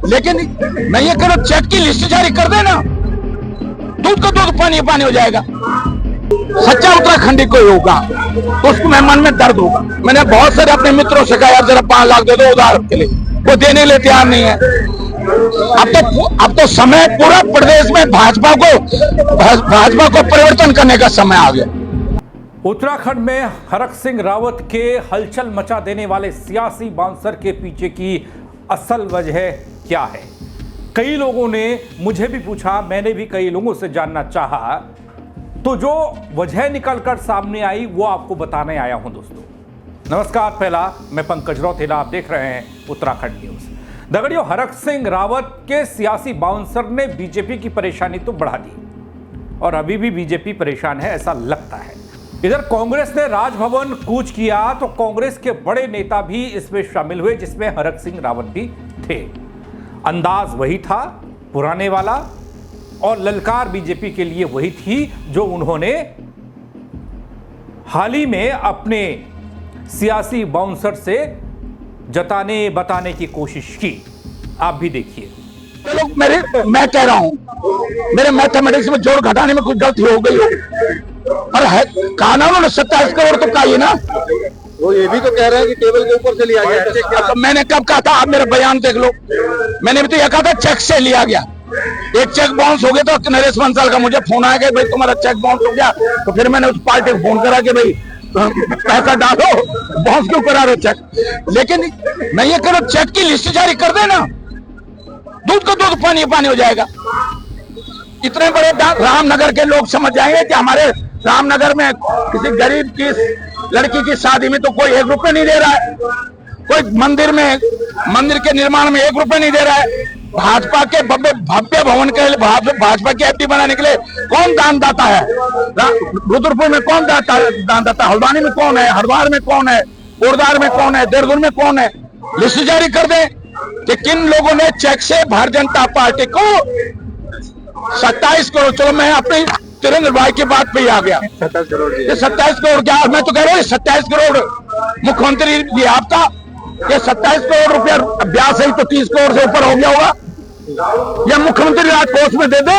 लेकिन मैं ये कह रहा, चेक की लिस्ट जारी कर देना, दूध का दूध पानी पानी हो जाएगा। सच्चा उत्तराखंडी कोई होगा तो उसको मेरे मन में दर्द होगा। मैंने बहुत सारे अपने मित्रों से कहा, यार जरा 5 लाख दे दो उधार के लिए, वो देने के लिए तैयार नहीं है। अब तो समय पूरा प्रदेश में भाजपा को परिवर्तन करने का समय आ गया। उत्तराखंड में हरक सिंह रावत के हलचल मचा देने वाले सियासी बाउंसर के पीछे की असल वजह क्या है? कई लोगों ने मुझे भी पूछा, मैंने भी कई लोगों से जानना चाहा, तो जो वजह निकलकर सामने आई वो आपको बताने आया हूं दोस्तों। नमस्कार, पहला मैं पंकज रौतेला, आप देख रहे हैं उत्तराखंड न्यूज। दगड़ियों, हरक सिंह रावत के सियासी बाउंसर ने बीजेपी की परेशानी तो बढ़ा दी और अभी भी बीजेपी परेशान है ऐसा लगता है। इधर कांग्रेस ने राजभवन कूच किया तो कांग्रेस के बड़े नेता भी इसमें शामिल हुए, जिसमें हरक सिंह रावत भी थे। अंदाज वही था पुराने वाला और ललकार बीजेपी के लिए वही थी जो उन्होंने हाल ही में अपने सियासी बाउंसर से जताने बताने की कोशिश की। आप भी देखिए। मैं कह रहा हूं, मेरे मैथमेटिक्स में जोड़ घटाने में कुछ गलती हो गई और है कानून 27 करोड़ तो चाहिए ना। वो ये भी तो कह रहे हैं कि टेबल के ऊपर से लिया गया। तो मैंने कब कहा था, आप मेरा बयान देख लो। मैंने भी तो यह कहा था चेक से लिया गया। एक चेक बाउंस हो गया तो नरेश बंसल का मुझे फोन आया कि भाई तुम्हारा चेक बाउंस हो गया। तो फिर मैंने उस पार्टी को फोन करा कि भाई पैसा डालो, बाउंस क्यों करा रहे चेक। लेकिन मैं ये कह रहा, चेक की लिस्ट जारी कर देना, दूध का दूध पानी पानी हो जाएगा। इतने बड़े रामनगर के लोग समझ जाएंगे कि हमारे रामनगर में किसी गरीब की लड़की की शादी में तो कोई 1 रुपए नहीं दे रहा है, कोई मंदिर के निर्माण में 1 रुपए नहीं दे रहा है। भाजपा के भव्य भवन के लिए, भाजपा की एफडी बनाने के लिए कौन दानदाता है? रुद्रपुर में कौन दानदाता? हल्द्वानी में कौन है? हरिद्वार में कौन है? कोरदार में कौन है? देहरादून में कौन है? लिस्ट जारी कर दें कि किन लोगों ने चेक से भारतीय जनता पार्टी को 27 करोड़। चलो मैं अपनी तिरंगे भाई की बात पे ही आ गया। 27 करोड़ क्या? मैं तो कह रहा हूँ 27 करोड़ मुख्यमंत्री जी आपका, ये 27 करोड़ रुपया ब्याज है तो 30 करोड़ से ऊपर हो गया होगा। या मुख्यमंत्री राज कोष में दे दे।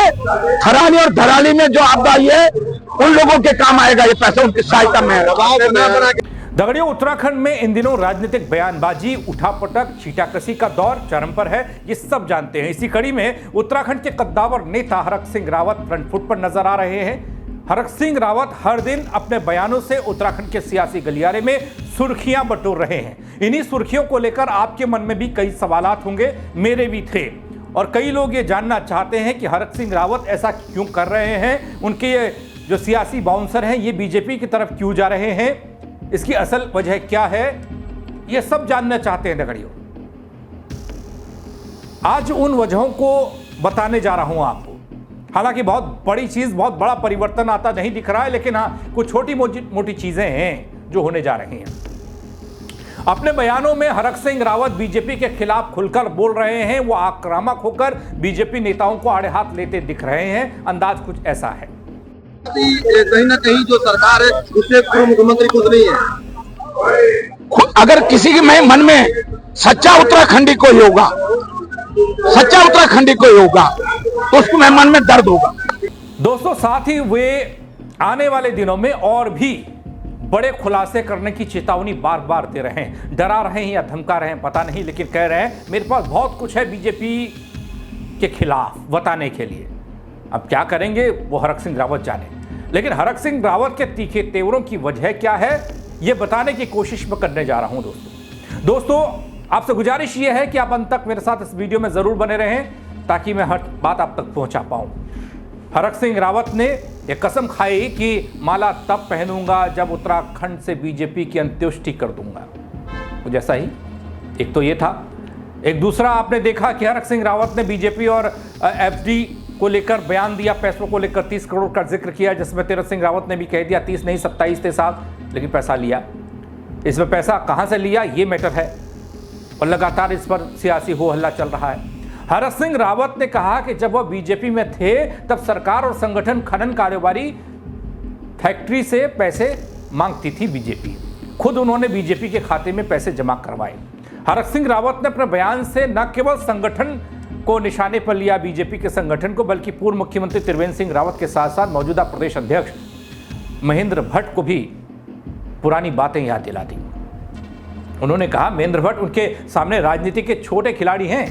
खरानी और धराली में जो आपदा आई है उन लोगों के काम आएगा ये पैसा, उनकी सहायता में। दगड़ियों, उत्तराखंड में इन दिनों राजनीतिक बयानबाजी, उठापटक, छीटाकशी का दौर चरम पर है, ये सब जानते हैं। इसी कड़ी में उत्तराखंड के कद्दावर नेता हरक सिंह रावत फ्रंट फुट पर नजर आ रहे हैं। हरक सिंह रावत हर दिन अपने बयानों से उत्तराखंड के सियासी गलियारे में सुर्खियां बटोर रहे हैं। इन्हीं सुर्खियों को लेकर आपके मन में भी कई सवालात होंगे, मेरे भी थे। और कई लोग ये जानना चाहते हैं कि हरक सिंह रावत ऐसा क्यों कर रहे हैं, उनके ये जो सियासी बाउंसर हैं ये बीजेपी की तरफ क्यों जा रहे हैं, इसकी असल वजह क्या है, ये सब जानना चाहते हैं दगड़ियों। आज उन वजहों को बताने जा रहा हूं आपको। हालांकि बहुत बड़ी चीज, बहुत बड़ा परिवर्तन आता नहीं दिख रहा है, लेकिन हाँ कुछ छोटी मोटी चीजें हैं जो होने जा रही हैं। अपने बयानों में हरक सिंह रावत बीजेपी के खिलाफ खुलकर बोल रहे हैं। वो आक्रामक होकर बीजेपी नेताओं को आड़े हाथ लेते दिख रहे हैं। अंदाज कुछ ऐसा है। कहीं ना कहीं जो सरकार है उससे पूर्व मुख्यमंत्री खुद नहीं है। अगर किसी के मन में सच्चा उत्तराखंडी कोई होगा, सच्चा उत्तराखंडी कोई होगा तो उसको मेरे मन में दर्द होगा। दोस्तों, साथ ही वे आने वाले दिनों में और भी बड़े खुलासे करने की चेतावनी बार बार दे रहे हैं। डरा रहे हैं या धमका रहे हैं पता नहीं, लेकिन कह रहे हैं मेरे पास बहुत कुछ है बीजेपी के खिलाफ बताने के लिए। अब क्या करेंगे वो हरक सिंह रावत जाने, लेकिन हरक सिंह रावत के तीखे तेवरों की वजह क्या है ये बताने की कोशिश मैं करने जा रहा हूं दोस्तों। आपसे गुजारिश ये है कि आप अंत तक मेरे साथ इस वीडियो में जरूर बने रहें ताकि मैं हर बात आप तक पहुंचा पाऊं। हरक सिंह रावत ने यह कसम खाई कि माला तब पहनूंगा जब उत्तराखंड से बीजेपी की अंत्येष्टि कर दूंगा। कुछ ऐसा ही एक तो ये था। एक दूसरा आपने देखा कि हरक सिंह रावत ने बीजेपी और एफडी को लेकर बयान दिया, पैसों को लेकर 30 करोड़ का जिक्र किया, जिसमें तीरथ सिंह रावत ने भी कह दिया 30 नहीं 27 थे साहब, लेकिन पैसा लिया। इसमें पैसा कहां से लिया ये मैटर है और लगातार इस पर सियासी हो हल्ला चल रहा है। हरक सिंह रावत ने कहा कि जब वह बीजेपी में थे तब सरकार और संगठन खनन कारोबारी फैक्ट्री से पैसे मांगती थी बीजेपी। खुद उन्होंने बीजेपी के खाते में पैसे जमा करवाए। हरक सिंह रावत ने अपने बयान से न केवल संगठन को निशाने पर लिया, बीजेपी के संगठन को, बल्कि पूर्व मुख्यमंत्री त्रिवेंद्र सिंह रावत के साथ साथ मौजूदा प्रदेश अध्यक्ष महेंद्र भट्ट को भी पुरानी बातें याद दिला दी। उन्होंने कहा महेंद्र भट्ट उनके सामने राजनीति के छोटे खिलाड़ी हैं।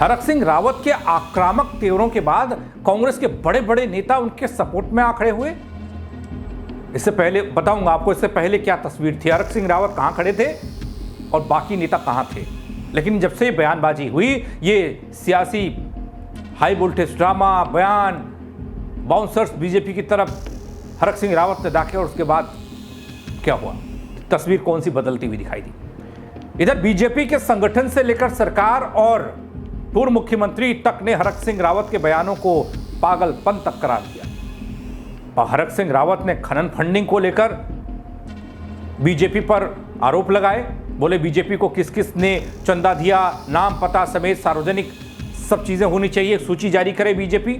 हरक सिंह रावत के आक्रामक तेवरों के बाद कांग्रेस के बड़े बड़े नेता उनके सपोर्ट में आ खड़े हुए। इससे पहले बताऊंगा आपको, इससे पहले क्या तस्वीर थी, हरक सिंह रावत कहां खड़े थे और बाकी नेता कहां थे। लेकिन जब से बयानबाजी हुई, ये सियासी हाई वोल्टेज ड्रामा, बयान, बाउंसर्स बीजेपी की तरफ हरक सिंह रावत ने डाके और उसके बाद क्या हुआ, तस्वीर कौन सी बदलती हुई दिखाई दी। इधर बीजेपी के संगठन से लेकर सरकार और पूर्व मुख्यमंत्री तक ने हरक सिंह रावत के बयानों को पागलपन तक करार दिया। और हरक सिंह रावत ने खनन फंडिंग को लेकर बीजेपी पर आरोप लगाए। बोले बीजेपी को किस किस ने चंदा दिया, नाम पता समेत सार्वजनिक सब चीजें होनी चाहिए, सूची जारी करे बीजेपी।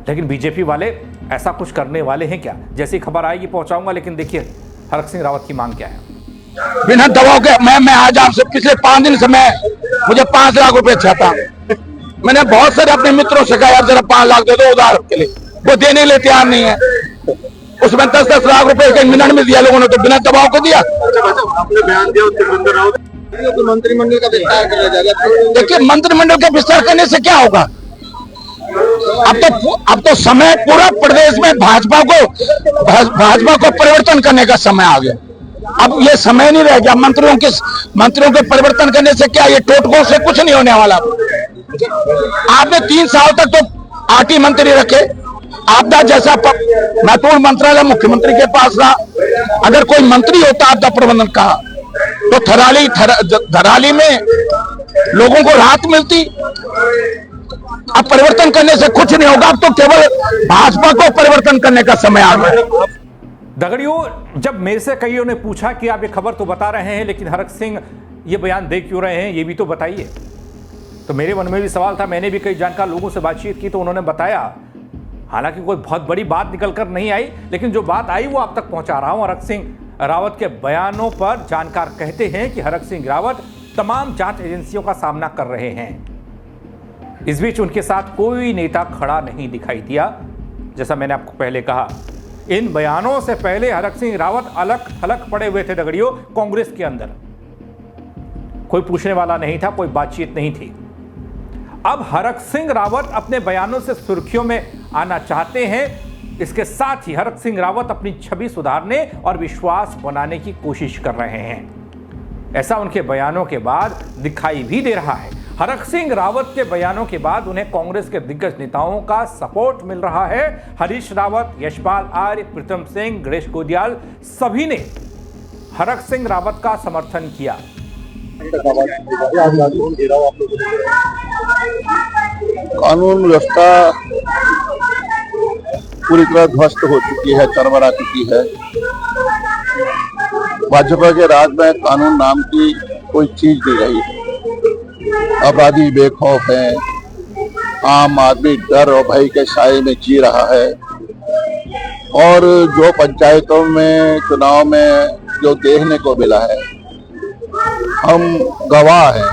लेकिन बीजेपी वाले ऐसा कुछ करने वाले हैं क्या, जैसी खबर आएगी पहुंचाऊंगा। लेकिन देखिए हरक सिंह रावत की मांग क्या है। बिना दबाव के मैं आज आपसे पिछले 5 दिन से मुझे 5 लाख रुपए चाहता। मैंने बहुत सारे अपने मित्रों से कहा यार जरा 5 लाख दे दो उधार के लिए, वो देने के लिए तैयार नहीं है। उसमें 10-10 लाख रुपए 1 मिनट में दिया, लोगों ने तो बिना दबाव को दिया। आपने बयान दिया तो मंत्रिमंडल का विस्तार किया जाएगा। देखिए मंत्रिमंडल का विस्तार करने से क्या होगा, अब तो समय पूरा प्रदेश में भाजपा को परिवर्तन करने का समय आ गया। अब ये समय नहीं रह गया मंत्रियों के परिवर्तन करने से क्या, ये टोटकों से कुछ नहीं होने वाला। आपने 3 साल तक तो 8 ही मंत्री रखे। आपदा जैसा महत्वपूर्ण मंत्रालय मुख्यमंत्री के पास रहा। अगर कोई मंत्री होता आपदा प्रबंधन का तो धराली में लोगों को राहत मिलती। अब परिवर्तन करने से कुछ नहीं होगा, अब तो केवल भाजपा को परिवर्तन करने का समय आ गया। दगड़ियों, जब मेरे से कईयों ने पूछा कि आप ये खबर तो बता रहे हैं लेकिन हरक सिंह ये बयान दे क्यों रहे हैं, ये भी तो बताइए, तो मेरे मन में भी सवाल था। मैंने भी कई जानकार लोगों से बातचीत की तो उन्होंने बताया, हालांकि कोई बहुत बड़ी बात निकल कर नहीं आई, लेकिन जो बात आई वो आप तक पहुंचा रहा हूं। हरक सिंह रावत के बयानों पर जानकार कहते हैं कि हरक सिंह रावत तमाम जांच एजेंसियों का सामना कर रहे हैं। इस बीच उनके साथ कोई नेता खड़ा नहीं दिखाई दिया। जैसा मैंने आपको पहले कहा, इन बयानों से पहले हरक सिंह रावत अलग थलग पड़े हुए थे दगड़ियों कांग्रेस के अंदर। कोई पूछने वाला नहीं था, कोई बातचीत नहीं थी। अब हरक सिंह रावत अपने बयानों से सुर्खियों में आना चाहते हैं। इसके साथ ही हरक सिंह रावत अपनी छवि सुधारने और विश्वास बनाने की कोशिश कर रहे हैं। ऐसा उनके बयानों के बाद दिखाई भी दे रहा है। हरक सिंह रावत के बयानों के बाद उन्हें कांग्रेस के दिग्गज नेताओं का सपोर्ट मिल रहा है। हरीश रावत, यशपाल आर्य, प्रीतम सिंह, गणेश गोदियाल, सभी ने हरक सिंह रावत का समर्थन किया। कानून व्यवस्था पूरी तरह ध्वस्त हो चुकी है, चरमरा चुकी है। भाजपा के राज में कानून नाम की कोई चीज नहीं रही। अपराधी बेखौफ है, आम आदमी डर और भय के साए में जी रहा है। और जो पंचायतों में चुनाव में जो देखने को मिला है, हम गवाह हैं।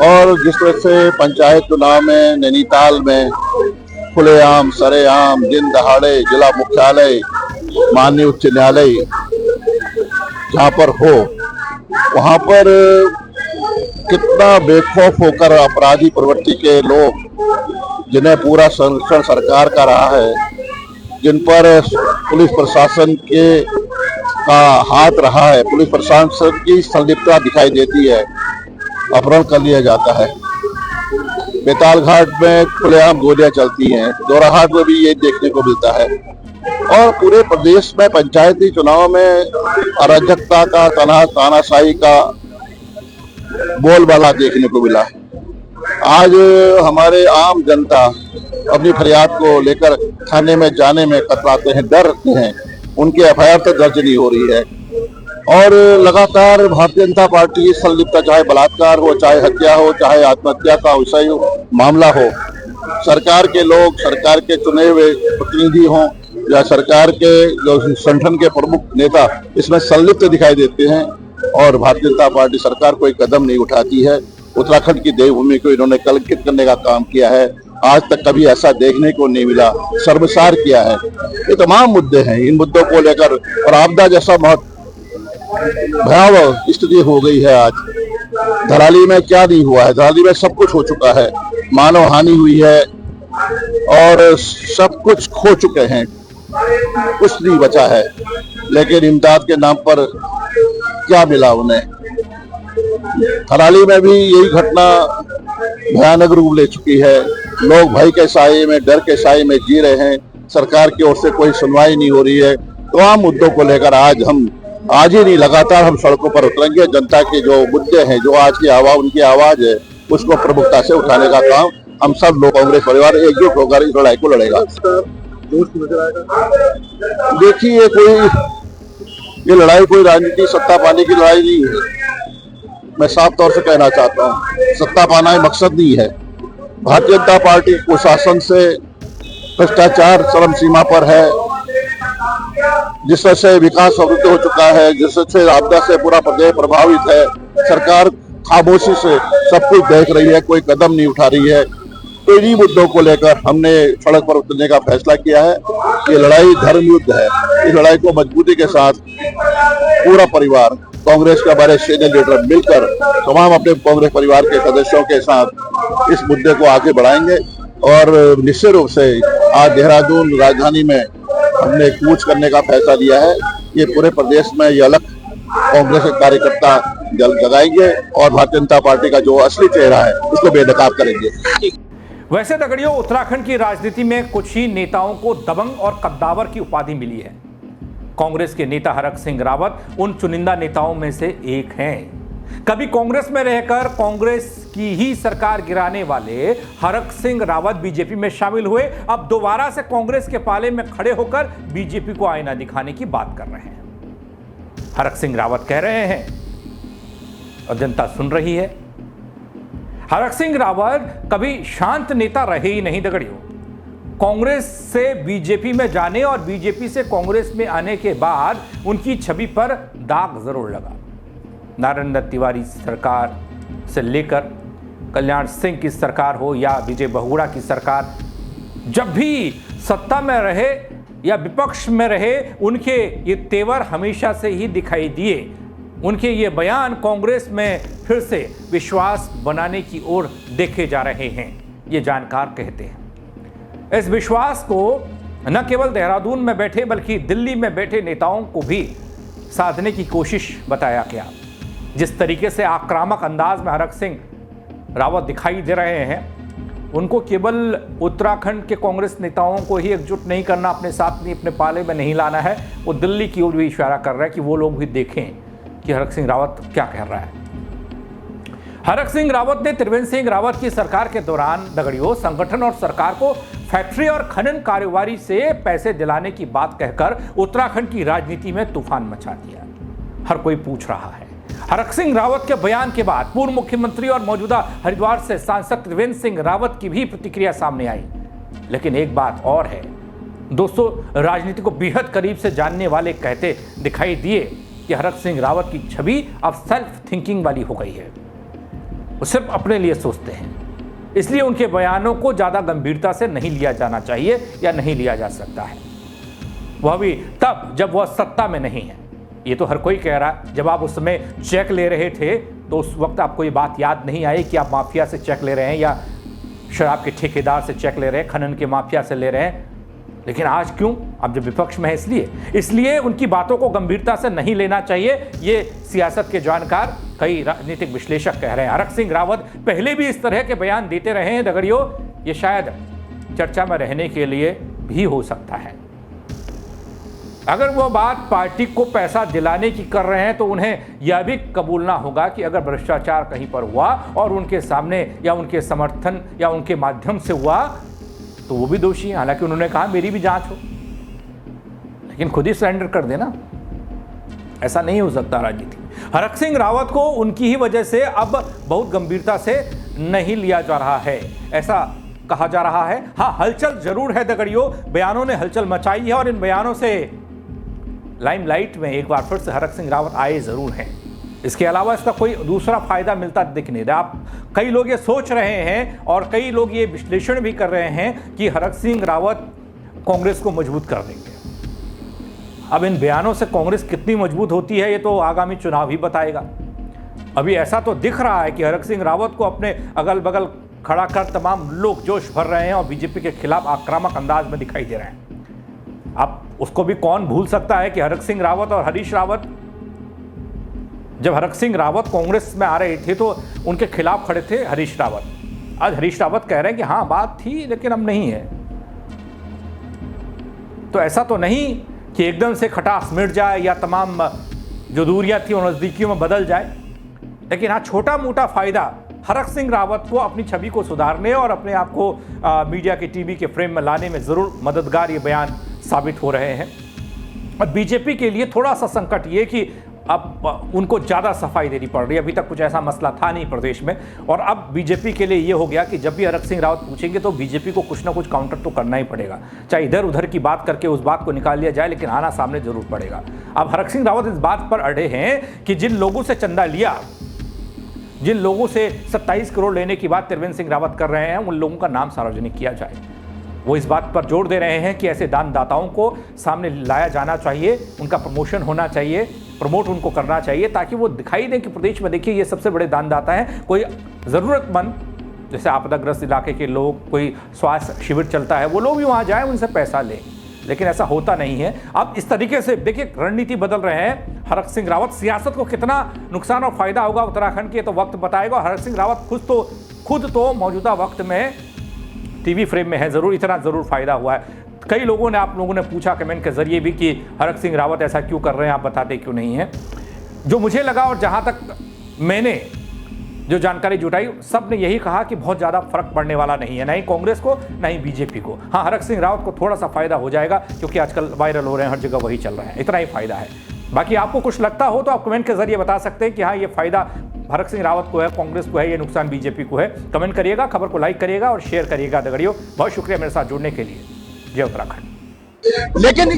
और जिस तरह से पंचायत चुनाव में नैनीताल में खुलेआम सरेआम दिन दहाड़े जिला मुख्यालय माननीय उच्च न्यायालय जहाँ पर हो, वहाँ पर कितना बेखौफ होकर अपराधी प्रवृत्ति के लोग, जिन्हें पूरा संरक्षण सरकार का रहा है, जिन पर पुलिस प्रशासन के का हाथ रहा है, पुलिस प्रशासन की संलिप्तता दिखाई देती है, अपहरण कर लिया जाता है। बेताल घाट में खुलेआम गोलियां चलती हैं, दोराहाट में भी ये देखने को मिलता है। और पूरे प्रदेश में पंचायती चुनाव में अराजकता का, तानाशाही का बोलबाला देखने को मिला है। आज हमारे आम जनता अपनी फरियाद को लेकर थाने में जाने में कतराते हैं, डरते हैं। उनकी एफआईआर तो दर्ज नहीं हो रही है। और लगातार भारतीय जनता पार्टी की संलिप्तता, चाहे बलात्कार हो, चाहे हत्या हो, चाहे आत्महत्या का विषय मामला हो, सरकार के लोग, सरकार के चुने हुए प्रतिनिधि हों या सरकार के जो संगठन के प्रमुख नेता इसमें संलिप्त दिखाई देते हैं। और भारतीय जनता पार्टी सरकार कोई कदम नहीं उठाती है। उत्तराखंड की देवभूमि को इन्होंने कलंकित करने का काम किया है। आज तक कभी ऐसा देखने को नहीं मिला, शर्मसार किया है। ये तमाम मुद्दे हैं, इन मुद्दों को लेकर और आपदा जैसा बहुत भयावह स्थिति हो गई है। आज धराली में क्या नहीं हुआ है, धराली में सब कुछ हो चुका है, मानव हानि हुई है और सब कुछ खो चुके हैं, कुछ नहीं बचा है। लेकिन इमदाद के नाम पर क्या मिला उन्हें? थराली में भी यही घटना भयानक रूप ले चुकी है। लोग भय के साए में, डर के साए में जी रहे हैं। सरकार की ओर से कोई सुनवाई नहीं हो रही है। तमाम मुद्दों को लेकर आज ही नहीं, लगातार हम सड़कों पर उतरेंगे। जनता के जो मुद्दे हैं, जो आज की आवाज, उनकी आवाज है, उसको प्रमुखता से उठाने का काम हम सब लोग कांग्रेस परिवार एकजुट होकर इस लड़ाई को लड़ेगा। देखिए, ये लड़ाई कोई राजनीति सत्ता पाने की लड़ाई नहीं है। मैं साफ तौर से कहना चाहता हूँ, सत्ता पाना ही मकसद नहीं है। भारतीय जनता पार्टी कुशासन से भ्रष्टाचार चरम सीमा पर है, जिससे विकास अवरुद्ध हो चुका है, जिससे आपदा से पूरा प्रदेश प्रभावित है। सरकार खामोशी से सब कुछ देख रही है, कोई कदम नहीं उठा रही है। तो इन्हीं मुद्दों को लेकर हमने सड़क पर उतरने का फैसला किया है। ये लड़ाई धर्म युद्ध है। इस लड़ाई को मजबूती के साथ पूरा परिवार, कांग्रेस के हमारे सीनियर लीडर मिलकर तमाम अपने कांग्रेस परिवार के सदस्यों के साथ इस मुद्दे को आगे बढ़ाएंगे। और निश्चित रूप से आज देहरादून राजधानी में हमने कूच करने का फैसला लिया है। ये पूरे प्रदेश में ये अलग कांग्रेस के कार्यकर्ता जगाएंगे और भारतीय जनता पार्टी का जो असली चेहरा है उसको बेनकाब करेंगे। वैसे दगड़ियों, उत्तराखंड की राजनीति में कुछ ही नेताओं को दबंग और कद्दावर की उपाधि मिली है। कांग्रेस के नेता हरक सिंह रावत उन चुनिंदा नेताओं में से एक हैं। कभी कांग्रेस में रहकर कांग्रेस की ही सरकार गिराने वाले हरक सिंह रावत बीजेपी में शामिल हुए। अब दोबारा से कांग्रेस के पाले में खड़े होकर बीजेपी को आईना दिखाने की बात कर रहे हैं। हरक सिंह रावत कह रहे हैं और जनता सुन रही है। हरक सिंह रावत कभी शांत नेता रहे ही नहीं दगड़ियों। कांग्रेस से बीजेपी में जाने और बीजेपी से कांग्रेस में आने के बाद उनकी छवि पर दाग जरूर लगा। नारायण दत्त तिवारी सरकार से लेकर कल्याण सिंह की सरकार हो या विजय बहुगुणा की सरकार, जब भी सत्ता में रहे या विपक्ष में रहे, उनके ये तेवर हमेशा से ही दिखाई दिए। उनके ये बयान कांग्रेस में फिर से विश्वास बनाने की ओर देखे जा रहे हैं, ये जानकार कहते हैं। इस विश्वास को न केवल देहरादून में बैठे बल्कि दिल्ली में बैठे नेताओं को भी साधने की कोशिश बताया गया। जिस तरीके से आक्रामक अंदाज में हरक सिंह रावत दिखाई दे रहे हैं, उनको केवल उत्तराखंड के कांग्रेस नेताओं को ही एकजुट नहीं करना, अपने साथ नहीं, अपने पाले में नहीं लाना है। वो दिल्ली की ओर भी इशारा कर रहा है कि वो लोग भी देखें कि हरक सिंह रावत क्या कह रहा है। हरक सिंह रावत ने त्रिवेंद्र सिंह रावत की सरकार के दौरान दगड़ियों संगठन और सरकार को फैक्ट्री और खनन कारोबारी से पैसे दिलाने की बात कहकर उत्तराखंड की राजनीति में तूफान मचा दिया। हर कोई पूछ रहा है। हरक सिंह रावत के बयान के बाद पूर्व मुख्यमंत्री और मौजूदा हरिद्वार से सांसद त्रिवेंद्र सिंह रावत की भी प्रतिक्रिया सामने आई। लेकिन एक बात और है दोस्तों, राजनीति को बेहद करीब से जानने वाले कहते दिखाई दिए कि हरक सिंह रावत की छवि अब सेल्फ थिंकिंग वाली हो गई है। वो सिर्फ अपने लिए सोचते हैं, इसलिए उनके बयानों को ज़्यादा गंभीरता से नहीं लिया जाना चाहिए या नहीं लिया जा सकता है। वह भी तब जब वह सत्ता में नहीं है। ये तो हर कोई कह रहा है। जब आप उस समय चेक ले रहे थे तो उस वक्त आपको ये बात याद नहीं आई कि आप माफिया से चेक ले रहे हैं या शराब के ठेकेदार से चेक ले रहे हैं, खनन के माफिया से ले रहे हैं। लेकिन आज क्यों? अब जब विपक्ष में है इसलिए उनकी बातों को गंभीरता से नहीं लेना चाहिए। ये सियासत के जानकार, कई राजनीतिक विश्लेषक कह रहे हैं। हरक सिंह रावत पहले भी इस तरह के बयान देते रहे हैं दगड़ियों। ये शायद चर्चा में रहने के लिए भी हो सकता है। अगर वो बात पार्टी को पैसा दिलाने की कर रहे हैं तो उन्हें यह भी कबूलना होगा कि अगर भ्रष्टाचार कहीं पर हुआ और उनके सामने या उनके समर्थन या उनके माध्यम से हुआ तो वो भी दोषी हैं। हालांकि उन्होंने कहा मेरी भी जांच हो, लेकिन खुद ही सरेंडर कर देना। ऐसा नहीं हो सकता राजनीति। हरक सिंह रावत को उनकी ही वजह से अब बहुत गंभीरता से नहीं लिया जा रहा है, ऐसा कहा जा रहा है। हाँ, हलचल जरूर है दगड़ियों, बयानों ने हलचल मचाई है और इन बयानों से लाइमलाइट में एक बार फिर से हरक सिंह रावत आए जरूर हैं। इसके अलावा इसका कोई दूसरा फायदा मिलता दिख नहीं रहा। आप कई लोग ये सोच रहे हैं और कई लोग ये विश्लेषण भी कर रहे हैं कि हरक सिंह रावत कांग्रेस को मजबूत कर देंगे। अब इन बयानों से कांग्रेस कितनी मजबूत होती है ये तो आगामी चुनाव ही बताएगा। अभी ऐसा तो दिख रहा है कि हरक सिंह रावत को अपने अगल बगल खड़ा कर तमाम लोग जोश भर रहे हैं और बीजेपी के खिलाफ आक्रामक अंदाज में दिखाई दे रहे हैं। अब उसको भी कौन भूल सकता है कि हरक सिंह रावत और हरीश रावत, जब हरक सिंह रावत कांग्रेस में आ रहे थे तो उनके खिलाफ खड़े थे हरीश रावत। आज हरीश रावत कह रहे हैं कि हाँ बात थी लेकिन अब नहीं है। तो ऐसा तो नहीं कि एकदम से खटास मिट जाए या तमाम जो दूरियां थी उन नजदीकियों में बदल जाए, लेकिन हाँ छोटा मोटा फायदा हरक सिंह रावत को अपनी छवि को सुधारने और अपने आप को मीडिया के टीवी के फ्रेम में लाने में जरूर मददगार ये बयान साबित हो रहे हैं। और बीजेपी के लिए थोड़ा सा संकट ये कि अब उनको ज़्यादा सफाई देनी पड़ रही है। अभी तक कुछ ऐसा मसला था नहीं प्रदेश में, और अब बीजेपी के लिए ये हो गया कि जब भी हरक सिंह रावत पूछेंगे तो बीजेपी को कुछ ना कुछ काउंटर तो करना ही पड़ेगा, चाहे इधर उधर की बात करके उस बात को निकाल लिया जाए, लेकिन आना सामने जरूर पड़ेगा। अब हरक सिंह रावत इस बात पर अड़े हैं कि जिन लोगों से चंदा लिया, जिन लोगों से 27 करोड़ लेने की बात त्रिवेंद्र सिंह रावत कर रहे हैं, उन लोगों का नाम सार्वजनिक किया जाए। वो इस बात पर जोर दे रहे हैं कि ऐसे दानदाताओं को सामने लाया जाना चाहिए, उनका प्रमोशन होना चाहिए, प्रमोट उनको करना चाहिए, ताकि वो दिखाई दें कि प्रदेश में देखिए ये सबसे बड़े दानदाता हैं। कोई ज़रूरतमंद जैसे आपदाग्रस्त इलाके के लोग, कोई स्वास्थ्य शिविर चलता है, वो लोग भी वहाँ जाएं, उनसे पैसा लें, लेकिन ऐसा होता नहीं है। अब इस तरीके से देखिए रणनीति बदल रहे हैं हरक सिंह रावत। सियासत को कितना नुकसान और फायदा होगा उत्तराखंड के तो वक्त बताएगा। हरक सिंह रावत खुद तो मौजूदा वक्त में टीवी फ्रेम में है, जरूर इतना जरूर फायदा हुआ है। कई लोगों ने, आप लोगों ने पूछा कमेंट के जरिए भी कि हरक सिंह रावत ऐसा क्यों कर रहे हैं, आप बताते क्यों नहीं हैं। जो मुझे लगा और जहां तक मैंने जो जानकारी जुटाई, सब ने यही कहा कि बहुत ज़्यादा फर्क पड़ने वाला नहीं है, ना ही कांग्रेस को ना ही बीजेपी को। हाँ, हरक सिंह रावत को थोड़ा सा फायदा हो जाएगा क्योंकि आजकल वायरल हो रहे हैं, हर जगह वही चल रहा है, इतना ही फायदा है। बाकी आपको कुछ लगता हो तो आप कमेंट के जरिए बता सकते हैं कि हाँ ये फायदा हरक सिंह रावत को है, कांग्रेस को है, ये नुकसान बीजेपी को है। कमेंट करिएगा, खबर को लाइक करिएगा और शेयर करिएगा। दगड़ियों, बहुत शुक्रिया मेरे साथ जुड़ने के लिए। जय उत्तराखंड। लेकिन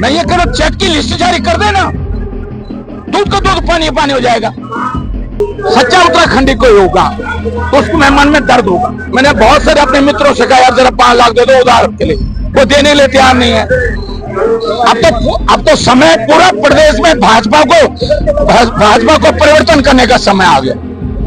मैं ये करो, चेक की लिस्ट जारी कर देना, दूध का दूध पानी पानी हो जाएगा। सच्चा उत्तराखंडी कोई होगा तो उसको मेरे मन में दर्द होगा। मैंने बहुत सारे अपने मित्रों से कहा यार जरा 5 लाख दे दो उधार के लिए, वो देने के लिए तैयार नहीं है। अब तो समय पूरा प्रदेश में भाजपा को परिवर्तन करने का समय आ गया।